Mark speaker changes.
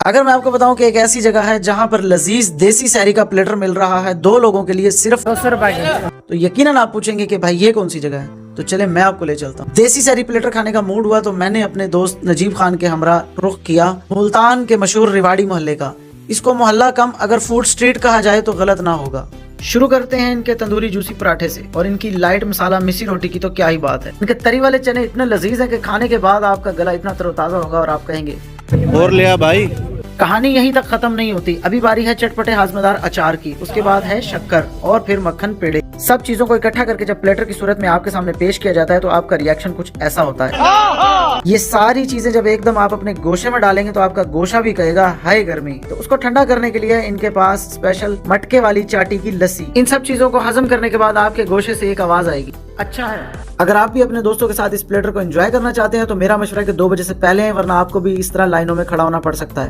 Speaker 1: अगर मैं आपको बताऊं कि एक ऐसी जगह है जहां पर लजीज देसी सहरी का प्लेटर मिल रहा है 2 लोगों के लिए सिर्फ
Speaker 2: 200 रुपए की।
Speaker 1: तो यकीनन आप पूछेंगे कि भाई ये कौन सी जगह है। तो चले मैं आपको ले चलता हूँ। देसी सहरी प्लेटर खाने का मूड हुआ तो मैंने अपने दोस्त नजीब खान के हमरा रुख किया मुल्तान के मशहूर रिवाड़ी मोहल्ले का। इसको मोहल्ला कम अगर फूड स्ट्रीट कहा जाए तो गलत ना होगा। शुरू करते हैं इनके तंदूरी जूसी पराठे से और इनकी लाइट मसाला मिसी रोटी की तो क्या ही बात है। इनके तरी वाले चने इतने लजीज हैं कि खाने के बाद आपका गला इतना तरोताजा होगा और आप कहेंगे
Speaker 3: और लिया भाई।
Speaker 1: कहानी यहीं तक खत्म नहीं होती। अभी बारी है चटपटे हाजमेदार अचार की, उसके बाद है शक्कर और फिर मक्खन पेड़े। सब चीजों को इकट्ठा करके जब प्लेटर की सूरत में आपके सामने पेश किया जाता है तो आपका रिएक्शन कुछ ऐसा होता है। ये सारी चीजें जब एकदम आप अपने गोशे में डालेंगे तो आपका गोशा भी कहेगा हाय गर्मी। तो उसको ठंडा करने के लिए इनके पास स्पेशल मटके वाली चाटी की लस्सी। इन सब चीजों को हजम करने के बाद आपके गोशे से एक आवाज आएगी अच्छा है। अगर आप भी अपने दोस्तों के साथ इस प्लेटर को एंजॉय करना चाहते हैं तो मेरा मशवरा है कि 2 बजे से पहले है, वरना आपको भी इस तरह लाइनों में खड़ा होना पड़ सकता है।